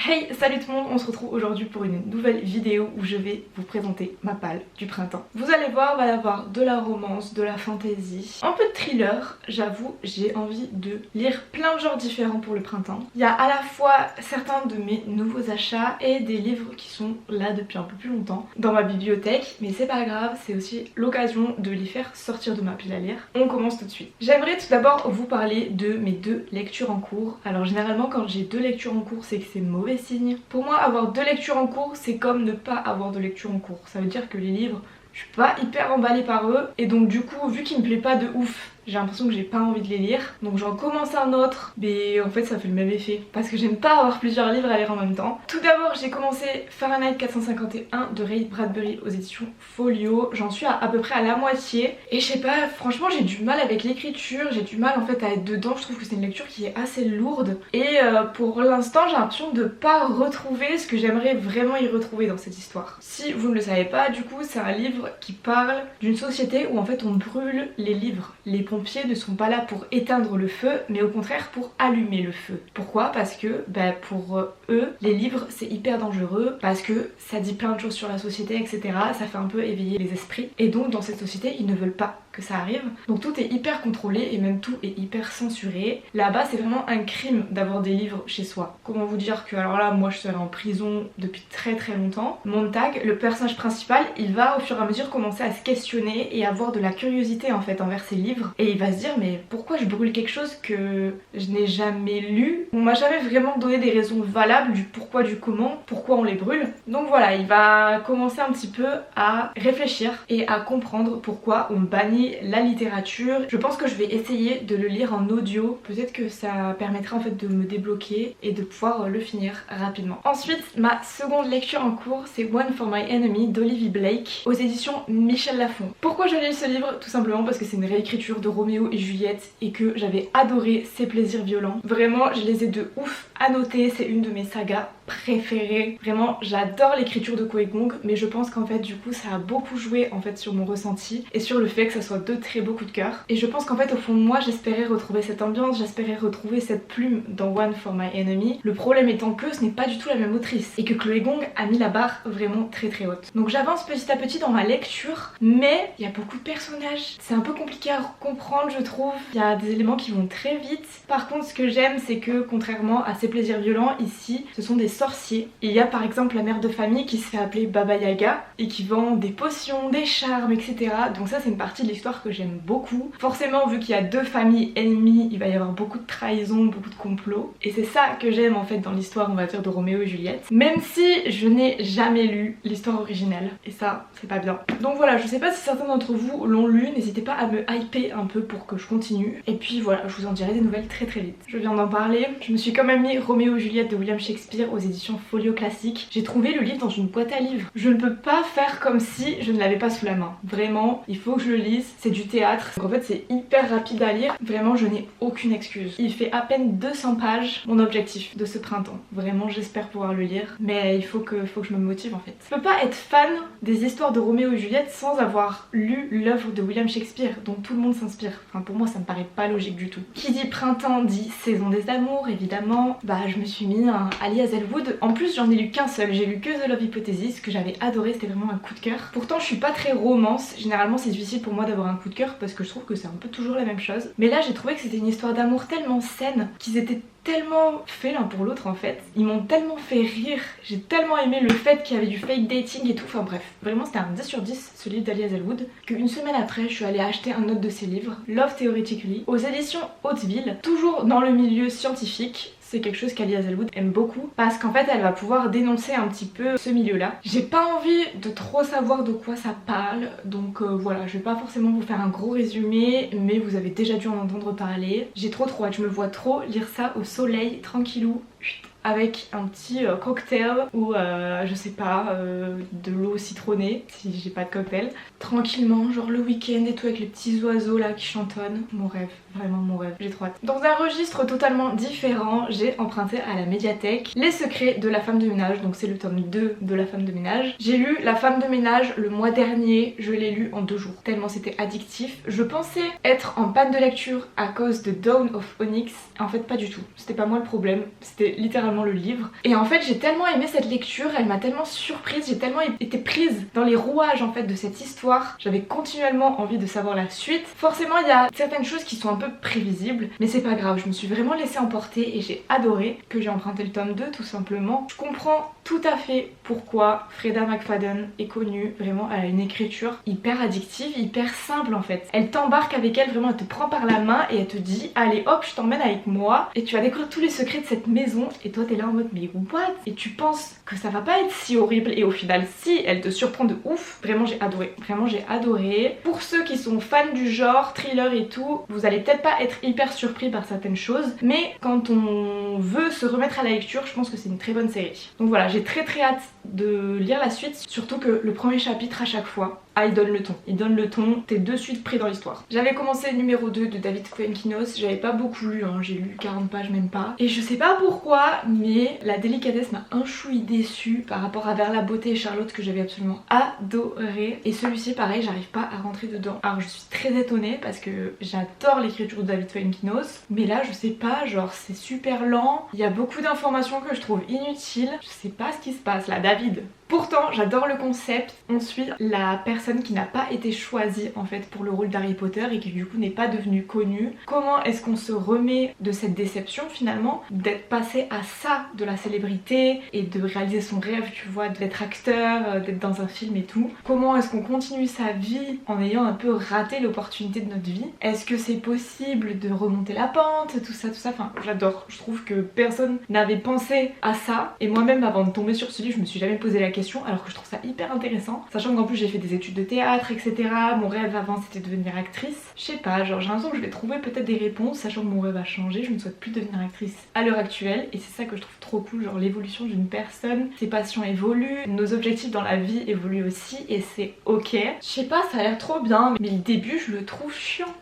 Hey, salut tout le monde, on se retrouve aujourd'hui pour une nouvelle vidéo où je vais vous présenter ma palle du printemps. Vous allez voir, il va y avoir de la romance, de la fantasy, un peu de thriller. J'avoue, j'ai envie de lire plein de genres différents pour le printemps. Il y a à la fois certains de mes nouveaux achats et des livres qui sont là depuis un peu plus longtemps dans ma bibliothèque, mais c'est pas grave, c'est aussi l'occasion de les faire sortir de ma pile à lire. On commence tout de suite. J'aimerais tout d'abord vous parler de mes deux lectures en cours. Alors généralement quand j'ai deux lectures en cours, c'est que c'est mauvais signe. Pour moi, avoir deux lectures en cours, c'est comme ne pas avoir de lecture en cours. Ça veut dire que les livres, je suis pas hyper emballée par eux, et donc du coup, vu qu'ils me plaisent pas de ouf, j'ai l'impression que j'ai pas envie de les lire. Donc j'en commence un autre, mais en fait ça fait le même effet. Parce que j'aime pas avoir plusieurs livres à lire en même temps. Tout d'abord j'ai commencé Fahrenheit 451 de Ray Bradbury aux éditions Folio. J'en suis à peu près à la moitié. Et je sais pas, franchement j'ai du mal avec l'écriture. J'ai du mal en fait à être dedans. Je trouve que c'est une lecture qui est assez lourde. Et pour l'instant j'ai l'impression de pas retrouver ce que j'aimerais vraiment y retrouver dans cette histoire. Si vous ne le savez pas, du coup c'est un livre qui parle d'une société où en fait on brûle les livres. Les pompiers ne sont pas là pour éteindre le feu, mais au contraire pour allumer le feu. Pourquoi? Parce que pour eux, les livres c'est hyper dangereux, parce que ça dit plein de choses sur la société, etc. Ça fait un peu éveiller les esprits. Et donc dans cette société, ils ne veulent pas que ça arrive. Donc tout est hyper contrôlé et même tout est hyper censuré. Là-bas c'est vraiment un crime d'avoir des livres chez soi. Comment vous dire que alors là moi je serais en prison depuis très longtemps. Montag, le personnage principal, il va au fur et à mesure commencer à se questionner et avoir de la curiosité en fait envers ses livres. Et il va se dire mais pourquoi je brûle quelque chose que je n'ai jamais lu? On m'a jamais vraiment donné des raisons valables du pourquoi, du comment, pourquoi on les brûle. Donc voilà, il va commencer un petit peu à réfléchir et à comprendre pourquoi on bannit la littérature. Je pense que je vais essayer de le lire en audio. Peut-être que ça permettra en fait de me débloquer et de pouvoir le finir rapidement. Ensuite, ma seconde lecture en cours, c'est One for My Enemy d'Olivia Blake aux éditions Michel Lafon. Pourquoi je lis ce livre? Tout simplement parce que c'est une réécriture de Roméo et Juliette et que j'avais adoré Ses plaisirs violents. Vraiment, je les ai de ouf annotés. C'est une de mes sagas préférées. Vraiment, j'adore l'écriture de Ko Gong, mais je pense qu'en fait du coup ça a beaucoup joué en fait sur mon ressenti et sur le fait que ça soit deux très beaux coups de cœur. Et je pense qu'en fait au fond de moi j'espérais retrouver cette ambiance, j'espérais retrouver cette plume dans One for My Enemy. Le problème étant que ce n'est pas du tout la même autrice et que Ko Gong a mis la barre vraiment très haute. Donc j'avance petit à petit dans ma lecture, mais il y a beaucoup de personnages. C'est un peu compliqué à comprendre je trouve. Il y a des éléments qui vont très vite. Par contre ce que j'aime c'est que contrairement à Ses plaisirs violents, ici ce sont des sorciers. Il y a par exemple la mère de famille qui se fait appeler Baba Yaga et qui vend des potions, des charmes, etc. Donc ça c'est une partie de l'histoire que j'aime beaucoup. Forcément vu qu'il y a deux familles ennemies, il va y avoir beaucoup de trahison, beaucoup de complots. Et c'est ça que j'aime en fait dans l'histoire on va dire de Roméo et Juliette. Même si je n'ai jamais lu l'histoire originale. Et ça c'est pas bien. Donc voilà, je sais pas si certains d'entre vous l'ont lu, n'hésitez pas à me hyper un peu pour que je continue. Et puis voilà, je vous en dirai des nouvelles très vite. Je viens d'en parler. Je me suis quand même mis Roméo et Juliette de William Shakespeare aux éditions Folio Classique. J'ai trouvé le livre dans une boîte à livres. Je ne peux pas faire comme si je ne l'avais pas sous la main. Vraiment, il faut que je le lise. C'est du théâtre. Donc en fait, c'est hyper rapide à lire. Vraiment, je n'ai aucune excuse. Il fait à peine 200 pages. Mon objectif de ce printemps. Vraiment, j'espère pouvoir le lire. Mais il faut que je me motive en fait. Je peux pas être fan des histoires de Roméo et Juliette sans avoir lu l'œuvre de William Shakespeare dont tout le monde s'inspire. Enfin, pour moi, ça me paraît pas logique du tout. Qui dit printemps dit saison des amours, évidemment. Bah, je me suis mis un Ali Hazelwood. En plus, j'en ai lu qu'un seul. J'ai lu que The Love Hypothesis, que j'avais adoré. C'était vraiment un coup de cœur. Pourtant, je suis pas très romance. Généralement, c'est difficile pour moi d'avoir un coup de cœur parce que je trouve que c'est un peu toujours la même chose. Mais là, j'ai trouvé que c'était une histoire d'amour tellement saine, qu'ils étaient tellement faits l'un pour l'autre en fait. Ils m'ont tellement fait rire. J'ai tellement aimé le fait qu'il y avait du fake dating et tout. Enfin bref, vraiment c'était un 10 sur 10 ce livre d'Ali Hazelwood. Qu'une semaine après, je suis allée acheter un autre de ses livres, Love Theoretically, aux éditions Hauteville, toujours dans le milieu scientifique. C'est quelque chose qu'Ali Hazelwood aime beaucoup parce qu'en fait elle va pouvoir dénoncer un petit peu ce milieu là. J'ai pas envie de trop savoir de quoi ça parle donc voilà, je vais pas forcément vous faire un gros résumé mais vous avez déjà dû en entendre parler. J'ai trop hâte, je me vois trop lire ça au soleil, tranquillou, avec un petit cocktail ou je sais pas, de l'eau citronnée si j'ai pas de cocktail, tranquillement, genre le week-end et tout avec les petits oiseaux là qui chantonnent. Mon rêve, vraiment mon rêve, j'ai trop hâte. Dans un registre totalement différent, j'ai emprunté à la médiathèque Les secrets de la femme de ménage, donc c'est le tome 2 de La femme de ménage. J'ai lu La femme de ménage le mois dernier, je l'ai lu en 2 jours, tellement c'était addictif. Je pensais être en panne de lecture à cause de Dawn of Onyx, en fait pas du tout, c'était pas moi le problème, c'était littéralement littéralement le livre. Et en fait j'ai tellement aimé cette lecture, elle m'a tellement surprise, j'ai tellement été prise dans les rouages en fait de cette histoire. J'avais continuellement envie de savoir la suite. Forcément il y a certaines choses qui sont un peu prévisibles, mais c'est pas grave, je me suis vraiment laissée emporter et j'ai adoré que j'ai emprunté le tome 2 tout simplement. Je comprends tout à fait pourquoi Freida McFadden est connue, vraiment elle a une écriture hyper addictive, hyper simple en fait. Elle t'embarque avec elle, vraiment elle te prend par la main et elle te dit allez hop je t'emmène avec moi et tu vas découvrir tous les secrets de cette maison et toi t'es là en mode mais what? Et tu penses que ça va pas être si horrible et au final si, elle te surprend de ouf. Vraiment j'ai adoré, vraiment j'ai adoré. Pour ceux qui sont fans du genre, thriller et tout, vous allez peut-être pas être hyper surpris par certaines choses, mais quand on veut se remettre à la lecture, je pense que c'est une très bonne série. Donc voilà, j'ai très hâte de lire la suite, surtout que le premier chapitre à chaque fois, il donne le ton. Il donne le ton, t'es de suite pris dans l'histoire. J'avais commencé le numéro 2 de David Fuenkinos, j'avais pas beaucoup lu, hein, j'ai lu 40 pages même pas. Et je sais pas pourquoi, mais la délicatesse m'a un chouï déçue par rapport à Vers la beauté et Charlotte que j'avais absolument adoré. Et celui-ci pareil, j'arrive pas à rentrer dedans. Alors je suis très étonnée parce que j'adore l'écriture de David Fuenkinos, mais là je sais pas, genre c'est super lent, il y a beaucoup d'informations que je trouve inutiles, je sais pas ce qui se passe là, David. Pourtant j'adore le concept, on suit la personne qui n'a pas été choisie en fait pour le rôle d'Harry Potter et qui du coup n'est pas devenue connue. Comment est-ce qu'on se remet de cette déception finalement, d'être passé à ça de la célébrité et de réaliser son rêve, tu vois, d'être acteur, d'être dans un film et tout. Comment est-ce qu'on continue sa vie en ayant un peu raté l'opportunité de notre vie? Est-ce que c'est possible de remonter la pente, tout ça, enfin j'adore. Je trouve que personne n'avait pensé à ça et moi-même avant de tomber sur ce livre je me suis jamais posé la question alors que je trouve ça hyper intéressant, sachant qu'en plus j'ai fait des études de théâtre etc. Mon rêve avant c'était de devenir actrice. Je sais pas, genre j'ai l'impression que je vais trouver peut-être des réponses sachant que mon rêve a changé, je ne souhaite plus devenir actrice à l'heure actuelle et c'est ça que je trouve trop cool, genre l'évolution d'une personne, ses passions évoluent, nos objectifs dans la vie évoluent aussi et c'est ok. Je sais pas, ça a l'air trop bien mais le début je le trouve chiant.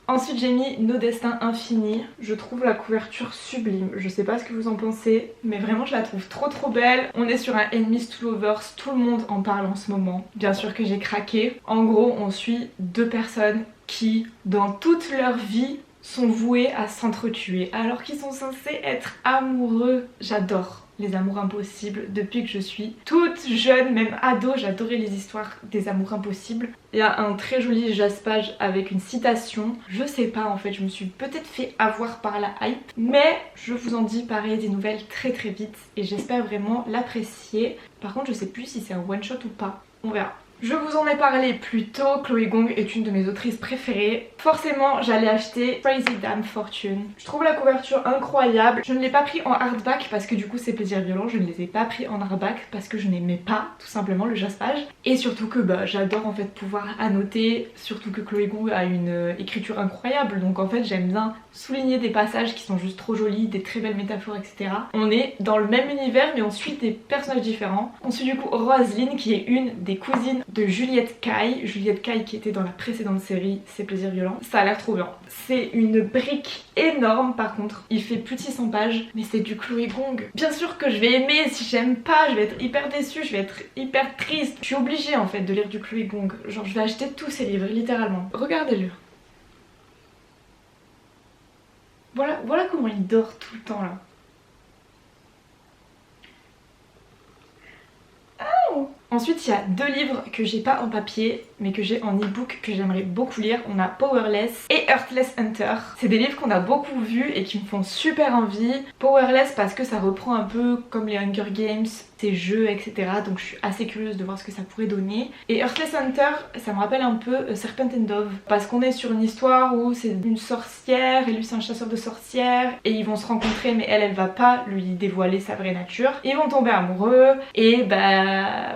Ensuite j'ai mis Nos destins infinis, je trouve la couverture sublime, je sais pas ce que vous en pensez mais vraiment je la trouve trop belle. On est sur un Enemies to Lovers, tout le monde en parle en ce moment, bien sûr que j'ai craqué. En gros on suit deux personnes qui dans toute leur vie sont voués à s'entretuer alors qu'ils sont censés être amoureux. J'adore les amours impossibles depuis que je suis toute jeune, même ado, j'adorais les histoires des amours impossibles. Il y a un très joli jaspage avec une citation, je sais pas en fait, je me suis peut-être fait avoir par la hype, mais je vous en dis pareil des nouvelles très vite et j'espère vraiment l'apprécier. Par contre je sais plus si c'est un one shot ou pas, on verra. Je vous en ai parlé plus tôt, Chloé Gong est une de mes autrices préférées. Forcément, j'allais acheter Crazy Damn Fortune. Je trouve la couverture incroyable. Je ne l'ai pas pris en hardback parce que du coup c'est plaisir violent. Je ne les ai pas pris en hardback parce que je n'aimais pas tout simplement le jaspage. Et surtout que j'adore en fait pouvoir annoter. Surtout que Chloé Gong a une écriture incroyable. Donc en fait j'aime bien souligner des passages qui sont juste trop jolis, des très belles métaphores, etc. On est dans le même univers mais on suit des personnages différents. On suit du coup Roselyne qui est une des cousines de Juliette Caille. Juliette Caille qui était dans la précédente série C'est plaisir violent. Ça a l'air trop bien. C'est une brique énorme par contre. Il fait plus de 600 pages mais c'est du Chloé Gong. Bien sûr que je vais aimer, si j'aime pas je vais être hyper déçue, je vais être hyper triste. Je suis obligée en fait de lire du Chloé Gong. Genre je vais acheter tous ces livres littéralement. Regardez-le. Voilà comment il dort tout le temps là. Ensuite il y a deux livres que j'ai pas en papier mais que j'ai en e-book que j'aimerais beaucoup lire. On a Powerless et Earthless Hunter. C'est des livres qu'on a beaucoup vus et qui me font super envie. Powerless parce que ça reprend un peu comme les Hunger Games, ces jeux etc. Donc je suis assez curieuse de voir ce que ça pourrait donner. Et Earthless Hunter ça me rappelle un peu Serpent and Dove parce qu'on est sur une histoire où c'est une sorcière et lui c'est un chasseur de sorcières et ils vont se rencontrer mais elle va pas lui dévoiler sa vraie nature. Ils vont tomber amoureux et va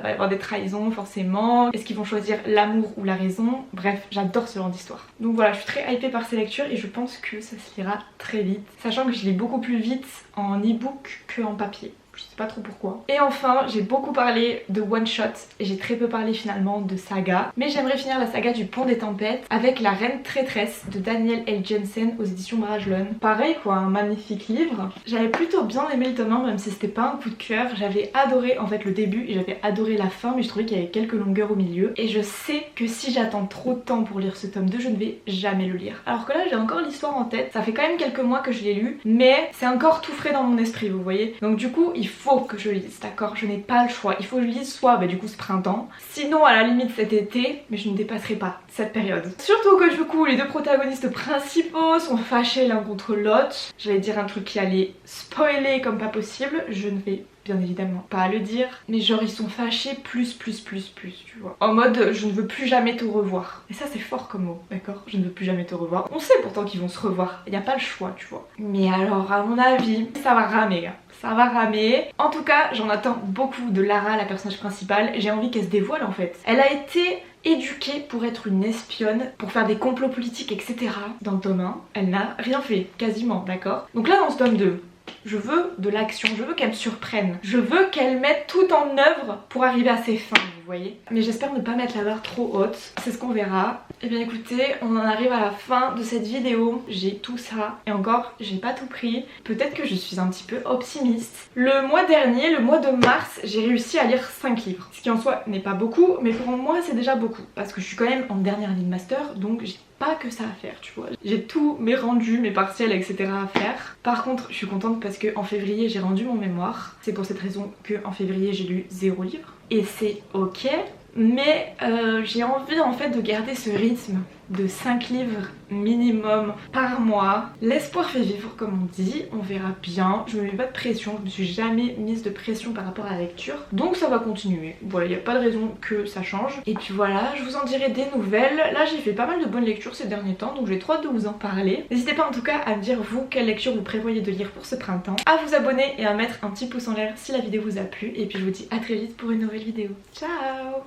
y avoir des trahisons forcément. Est-ce qu'ils vont choisir l'amour ou la raison? Bref, j'adore ce genre d'histoire. Donc voilà, je suis très hypée par ces lectures et je pense que ça se lira très vite. Sachant que je lis beaucoup plus vite en e-book qu'en papier. Je sais pas trop pourquoi. Et enfin, j'ai beaucoup parlé de one shot et j'ai très peu parlé finalement de saga. Mais j'aimerais finir la saga du Pont des Tempêtes avec La Reine Traîtresse de Daniel L. Jensen aux éditions Brajlon. Pareil quoi, un magnifique livre. J'avais plutôt bien aimé le tome 1 même si c'était pas un coup de cœur. J'avais adoré en fait le début et j'avais adoré la fin mais je trouvais qu'il y avait quelques longueurs au milieu. Et je sais que si j'attends trop de temps pour lire ce tome 2, je ne vais jamais le lire. Alors que là j'ai encore l'histoire en tête. Ça fait quand même quelques mois que je l'ai lu mais c'est encore tout frais dans mon esprit, vous voyez. Donc du coup il faut que je lise, d'accord? Je n'ai pas le choix. Il faut que je lise soit du coup ce printemps, sinon à la limite cet été, mais je ne dépasserai pas cette période. Surtout que du coup les deux protagonistes principaux sont fâchés l'un contre l'autre. J'allais dire un truc qui allait spoiler comme pas possible, je ne vais bien évidemment pas le dire, mais genre ils sont fâchés plus, tu vois. En mode je ne veux plus jamais te revoir. Et ça c'est fort comme mot, d'accord? Je ne veux plus jamais te revoir. On sait pourtant qu'ils vont se revoir, il n'y a pas le choix, tu vois. Mais alors à mon avis, ça va ramer, gars. Ça va ramer. En tout cas, j'en attends beaucoup de Lara, la personnage principale. J'ai envie qu'elle se dévoile en fait. Elle a été éduquée pour être une espionne, pour faire des complots politiques, etc. Dans le tome 1, elle n'a rien fait, quasiment, d'accord? Donc là dans ce tome 2, je veux de l'action, je veux qu'elle me surprenne. Je veux qu'elle mette tout en œuvre pour arriver à ses fins, vous voyez. Mais j'espère ne pas mettre la barre trop haute, c'est ce qu'on verra. Et bien écoutez, on en arrive à la fin de cette vidéo. J'ai tout ça, et encore, j'ai pas tout pris. Peut-être que je suis un petit peu optimiste. Le mois dernier, le mois de mars, j'ai réussi à lire 5 livres. Ce qui en soi n'est pas beaucoup, mais pour moi c'est déjà beaucoup. Parce que je suis quand même en dernière année de master, donc j'ai pas que ça à faire, tu vois. J'ai tous mes rendus, mes partiels, etc. à faire. Par contre, je suis contente parce que en février, j'ai rendu mon mémoire. C'est pour cette raison que en février, j'ai lu 0 livre. Et c'est ok. Mais j'ai envie en fait de garder ce rythme de 5 livres minimum par mois. L'espoir fait vivre comme on dit, on verra bien. Je me mets pas de pression, je me suis jamais mise de pression par rapport à la lecture. Donc ça va continuer. Voilà, il n'y a pas de raison que ça change. Et puis voilà, je vous en dirai des nouvelles. Là j'ai fait pas mal de bonnes lectures ces derniers temps, donc j'ai trop hâte de vous en parler. N'hésitez pas en tout cas à me dire vous quelle lecture vous prévoyez de lire pour ce printemps. À vous abonner et à mettre un petit pouce en l'air si la vidéo vous a plu. Et puis je vous dis à très vite pour une nouvelle vidéo. Ciao!